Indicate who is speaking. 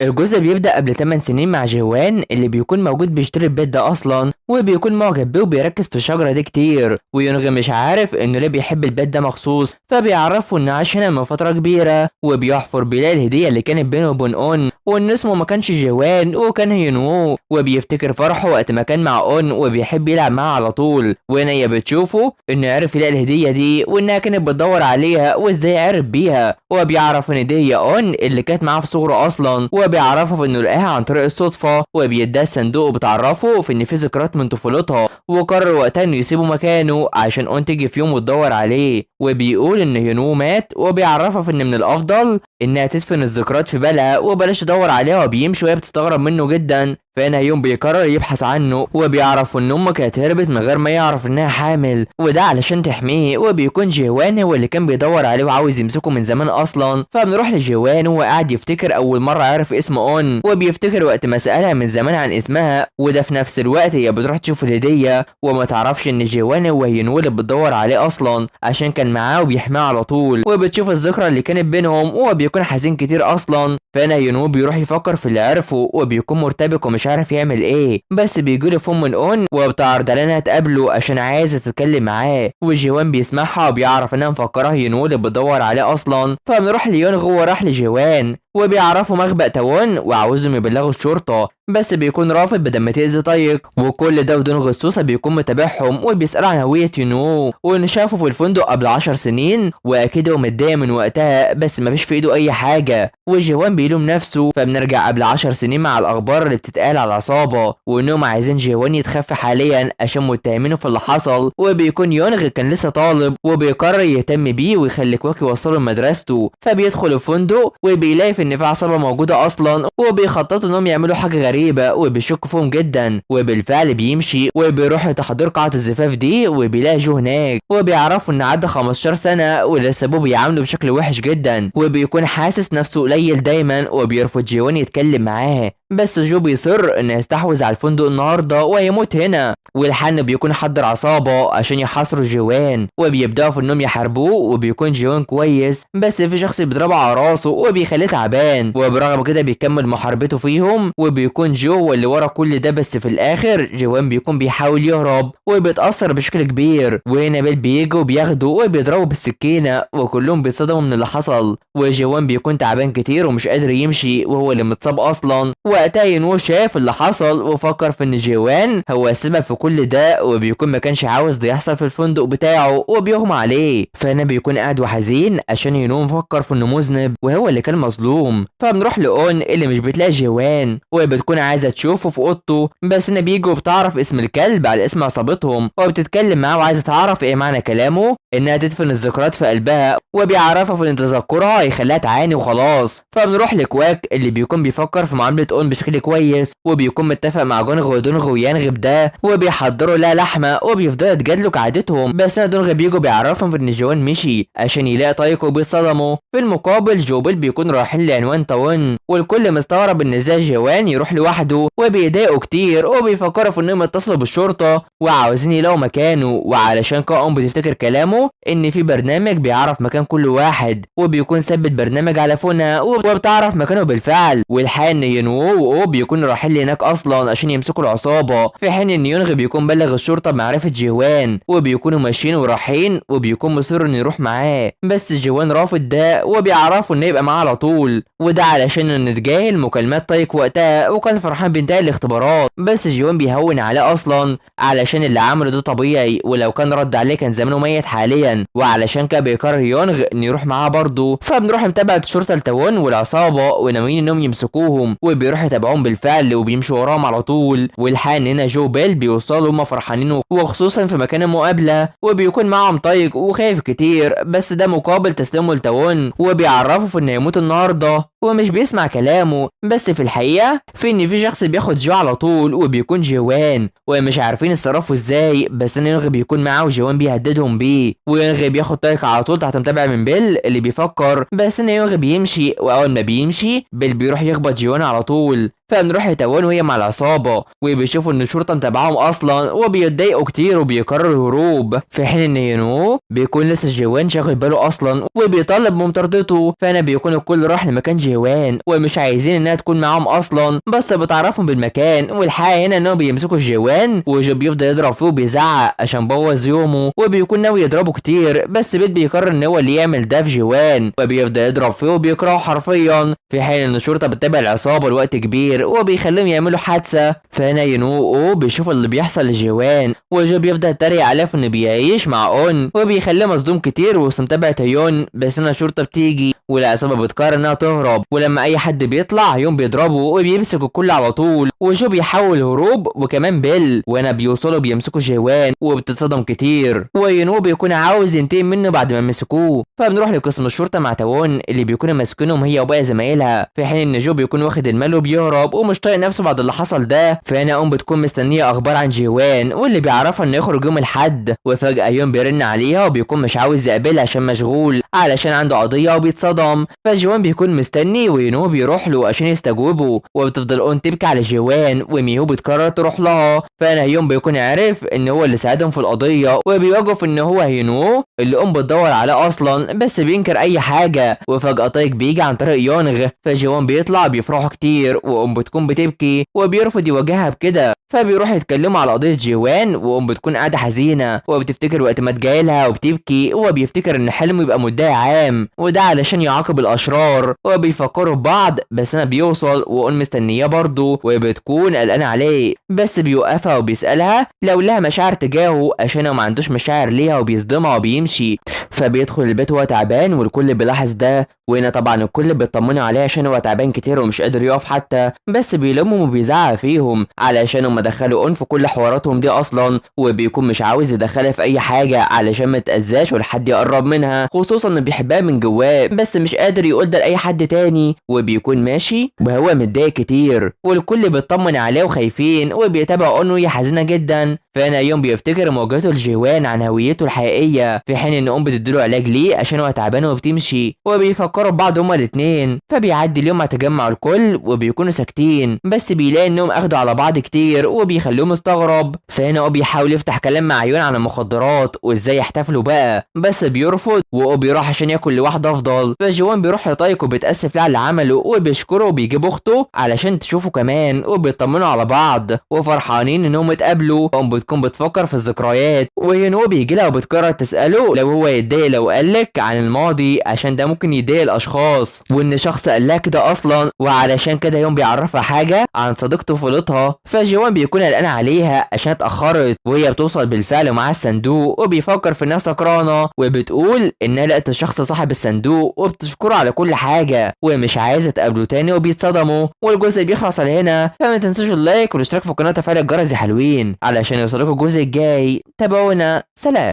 Speaker 1: الجزء بيبدأ قبل 8 سنين مع جهوان اللي بيكون موجود بيشتري البيت ده أصلا، وبيكون معجب بيه وبيركز في الشجرة دي كتير، ويونغ مش عارف إنه ليه بيحب البيت ده مخصوص، فبيعرفه إنه عاش هنا من فترة كبيرة، وبيحفر بيلاقي الهدية اللي كانت بينه وبين أون، وإن اسمه ما كانش جهوان وكان هينوو، وبيفتكر فرحه وقت ما كان مع أون وبيحب يلعب معاه على طول، وهنا هي بتشوفه إنه عرف يلاقي الهدية دي وإنها كانت بتدور عليها وإزاي عرف بيها، وبيعرف إن دي هي أون اللي كانت معاه في صغره أصلا، وبيعرفه في إنه لقاها عن طريق الصدفة، وبيديها الصندوق وبتعرفه في إن في ذكريات من طفولتها، وقرر وقتها إنه يسيبه مكانه عشان أون تيجي في يوم وتدور عليه، وبيقول إن هينوو مات، وبيعرفها في إن من الأفضل إنها تدفن الذكريات في بالها وبلاش تدور عليها، وبيمشي وهي بتستغرب منه جدا. فهنا يوم بيقرر يبحث عنه، وبيعرف ان امه كانت هربت من غير ما يعرف انها حامل، وده علشان تحميه، وبيكون جهوان هو اللي كان بيدور عليه وعاوز يمسكه من زمان اصلا. فبنروح لجهوان وهو قاعد يفتكر اول مره عرف اسم اون، وبيفتكر وقت ما سالها من زمان عن اسمها، وده في نفس الوقت هي بتروح تشوف الهديه وما تعرفش ان جهوان هو هينو اللي بتدور عليه اصلا عشان كان معاه وبيحميه على طول، وبتشوف الذكرى اللي كانت بينهم وهو بيكون حزين كتير اصلا. فهنا هينو بيروح يفكر في اللي عرفه وبيكون مرتبك ومش عارف يعمل ايه، بس بيجيله فم من اون وبتعرض عليها انها تقابله عشان عايزه تتكلم معاه، وجيوان بيسمعها وبيعرف انها مفكراه هينو اللي بتدور عليه اصلا. فبنروح ليونغ وهو راح لجيوان وبيعرفوا مخبأ تاون وعاوزهم يبلغوا الشرطة، بس بيكون رافض بدل ما تأذي طايق، وكل ده ودون غصوصة بيكون متابعهم وبيسأل عن هوية يونو، وإن شافه في الفندق قبل 10 سنين وأكيد هو متضايق من وقتها بس مفيش في إيده أي حاجة، وجيوان بيلوم نفسه. فبنرجع قبل 10 سنين مع الأخبار اللي بتتقال على العصابة وإنهم عايزين جيوان يتخفى حاليا عشان متهمينه في اللي حصل، وبيكون يونغ كان لسه طالب وبيقرر يهتم بيه ويخلي كواكي يوصله لمدرسته. فبيدخل الفندق وبيلاقي ان في عصابه موجوده اصلا، وبيخططوا انهم يعملوا حاجه غريبه وبيشكوا فيهم جدا، وبالفعل بيمشي وبيروح لتحضير قاعه الزفاف دي وبيلاقي جو هناك، وبيعرفوا ان عدى 15 سنه ولسه ابوه بيعامله بشكل وحش جدا، وبيكون حاسس نفسه قليل دايما وبيرفض جيوان يتكلم معاه، بس جو بيصر انه يستحوذ على الفندق النهارده ويموت هنا، والحن بيكون حضر عصابه عشان يحاصروا جيوان وبيبداوا في انهم يحاربوه، وبيكون جيوان كويس بس في شخص بيضربه على راسه وبيخليه تعبان، وبرغم كده بيكمل محاربته فيهم، وبيكون جو هو اللي ورا كل ده، بس في الاخر جيوان بيكون بيحاول يهرب وبيتاثر بشكل كبير، وهنا بيل بيجي وبياخده وبيضربه بالسكينه وكلهم بيتصدموا من اللي حصل، وجيوان بيكون تعبان كتير ومش قادر يمشي وهو اللي متصاب اصلا. وقتها ينو شاف اللي حصل وفكر في ان جيوان هو السبب في كل ده، وبيكون ما كانش عاوز ده يحصل في الفندق بتاعه وبيغمى عليه، فانا بيكون قاعد وحزين عشان ينو مفكر في انه مذنب وهو اللي كان مظلوم. فبنروح لاون اللي مش بتلاقي جيوان وهي بتكون عايزه تشوفه في اوضته، بس انا بيجي وبتعرف اسم الكلب على اسم عصابتهم وبتتكلم معاه وعايزه تعرف ايه معنى كلامه انها تدفن الذكريات في قلبها، وبيعرفها في ان تذكرها يخليها تعاني وخلاص. فبنروح لكواك اللي بيكون بيفكر في معامله اون بشكل كويس، وبيكون متفق مع جونغ ودونغ ويانغ بده وبيحضروا لها لحمه وبيفضلوا يتجادلوا كعادتهم، بس انا دونغ بيجوا بيعرفهم في ان جوان مشي عشان يلاقي طايق وبيصدموا. في المقابل جوبل بيكون رايحين لعنوان تاون، والكل مستغرب ان ازاي جوان يروح لوحده، وبيضايقوا كتير وبيفكروا في انهم يتصلوا بالشرطه وعاوزين يلاقوا مكانه، وعلشان كائن بتفتكر كلامه ان في برنامج بيعرف مكان كل واحد، وبيكون ثبت برنامج على فونها وبتعرف مكانه بالفعل، والحقيقه ان ينوو واو بيكونوا رايحين هناك اصلا عشان يمسكوا العصابه، في حين ان يونغ بيكون بلغ الشرطه بمعرفه جيوان وبيكونوا ماشيين ورايحين، وبيكون مصر انه يروح معاه، بس جيوان رافض ده وبيعرفوا انه يبقى معاه على طول، وده علشان نتجاهل مكالمات طايق وقتها وكان فرحان بينتهي الاختبارات، بس جيوان بيهون عليه اصلا علشان اللي عمله ده طبيعي، ولو كان رد عليه كان زمانه ميت حاليا، وعلشان كده بيقرر يونغ انه يروح معاه برضه. فبنروح متابعه الشرطه لتاون والعصابه وناويين انهم يمسكوهم، وبيروحوا يتابعوهم بالفعل وبيمشوا وراهم على طول، والحان هنا جو بيل بيوصلوا هما فرحانين وخصوصا في مكان المقابله، وبيكون معاهم طايق وخايف كتير، بس ده مقابل تسليمه لتاون وبيعرفوا في انه هيموت النهارده ومش بيسمع كلامه، بس في الحقيقه في ان في شخص بياخد جو على طول وبيكون جيوان، ومش عارفين يتصرفوا ازاي، بس يونغ بيكون معاه وجيوان بيهددهم بيه، ويونغ بياخد طايق على طول تحت متابعه من بيل اللي بيفكر، بس ان يونغ بيمشي، واول ما بيمشي بيل بيروح يخبط جيوان على طول. فبنروح لتوان وهي مع العصابة وبيشوفوا ان الشرطة متابعاهم اصلا وبيتضايقوا كتير وبيقرروا الهروب، في حين ان ينو بيكون لسه جيوان شاغل باله اصلا وبيطالب بمطاردته. فانا بيكون الكل راح لمكان جيوان ومش عايزين انها تكون معاهم اصلا، بس بتعرفهم بالمكان. والحقيقة هنا انهم بيمسكوا جيوان وجو بيفضل يضرب فيه وبيزعق عشان بوظ يومه وبيكون ناوي يضربه كتير، بس بيت بيقرر ان هو اللي يعمل ده في جيوان وبيفضل يضرب فيه وبيكرهه حرفيا، في حين ان الشرطة بتتابع العصابة لوقت كبير وبيخليهم يعملوا حادثة. فهنا ينو بيشوف اللي بيحصل لجيوان وجو بيفضل يتريق عليه في انه بيعيش مع اون وبيخليه مصدوم كتير وسط متابع تيون. بس هنا الشرطة بتيجي والعصابة بتقرر انها تهرب، ولما اي حد بيطلع يوم بيضربه وبيمسك الكل على طول، وجو بيحاول هروب وكمان بيل. وانا بيوصلوا بيمسكوا جيوان وبتتصدم كتير وينو بيكون عاوز ينتقم منه بعد ما مسكوه. فبنروح لقسم الشرطة مع تاون اللي بيكونوا ماسكينهم هي وباقي زمايلها، في حين ان جو بيكون واخد المال وبيهرب ومش طايق نفسه بعد اللي حصل ده. فهنا بتكون مستنيه اخبار عن جيوان واللي بيعرفها انه يخرج يوم الحد، وفجأة يوم بيرن عليها وبيكون مش عاوز يقابلها عشان مشغول علشان عنده قضية وبيتصدم. فجيوان بيكون مستني وينو بيروح له عشان يستجوبه، وبتفضل اون تبكي على جيوان وميهو بتقرر تروح لها. فانا يوم بيكون عارف ان هو اللي ساعدهم في القضية وبيوقف ان هو هينو اللي بتدور عليه اصلا، بس بينكر اي حاجة. وفجأة طايق بيجي عن طريق يونغ، فجيوان بيطلع بيفرحوا كتير بتكون بتبكي وبيرفض يواجهها بكده. فبيروح يتكلموا على قضية جيوان بتكون قاعدة حزينة وبتفتكر وقت ما اتجاهلها وبتبكي، وبيفتكر ان حلمه يبقى مدعي عام وده علشان يعاقب الاشرار. وبيفكروا في بعض بس انا بيوصل مستنياه برضه وبتكون قلقانة عليه، بس بيوقفها وبيسألها لو لها مشاعر تجاهه عشان هو ما عندوش مشاعر ليها وبيصدمها وبيمشي. فبيدخل البيت وهو تعبان والكل بيلاحظ ده، وهنا طبعا الكل بيطمنوا عليه عشان هو تعبان كتير ومش قادر يقف حتى، بس بيلومهم وبيزعق فيهم علشان هم دخلوا اون في كل حواراتهم دي اصلا، وبيكون مش عاوز يدخلها في اي حاجه علشان ما تاذاش ولا حد يقرب منها، خصوصا انه بيحبها من جواه بس مش قادر يقول ده لاي حد تاني. وبيكون ماشي وهو متضايق كتير والكل بيطمن عليه وخايفين وبيتابع اون وهي حزينه جدا. فانا يوم بيفتكر مواجهته لجيوان عن هويته الحقيقيه، في حين ان بتديله علاج ليه عشان هو تعبان وبتمشي، وبيفكروا ببعض هما الاتنين. فبيعدي اليوم مع تجمع الكل وبيكونوا ساكتين، بس بيلاقي انهم اخدوا على بعض كتير وبيخلوه مستغرب. فهنا بيحاول يفتح كلام مع عيون عن المخدرات وازاي يحتفلوا بقى، بس بيرفض بيروح عشان ياكل لوحده افضل. فجوان بيروح لطايق وبيتاسف له على اللي عمله وبيشكره وبيجيب اخته علشان تشوفه كمان، وبيطمنوا على بعض وفرحانين انهم اتقابلوا. بتكون بتفكر في الذكريات وهنا بيجي لها وبتقرر تساله لو هو يتضايق لو قالك عن الماضي عشان ده ممكن يضايق الاشخاص، وان شخص قال لها كده اصلا، وعلشان كده يوم بيعرفها حاجه عن صديقة طفولتها. فجوان بيكون قلقان عليها عشان اتاخرت، وهي بتوصل بالفعل مع الصندوق وبيفكر في انها سكرانه، وبتقول انها لقت الشخص صاحب الصندوق وبتشكره على كل حاجه ومش عايزه تقابله تاني وبيتصدموا. والجزء بيخلص على هنا، فما تنسوش اللايك والاشتراك في القناه وتفعيل الجرس يا حلوين علشان يوصلكوا الجزء الجاي. تابعونا، سلام.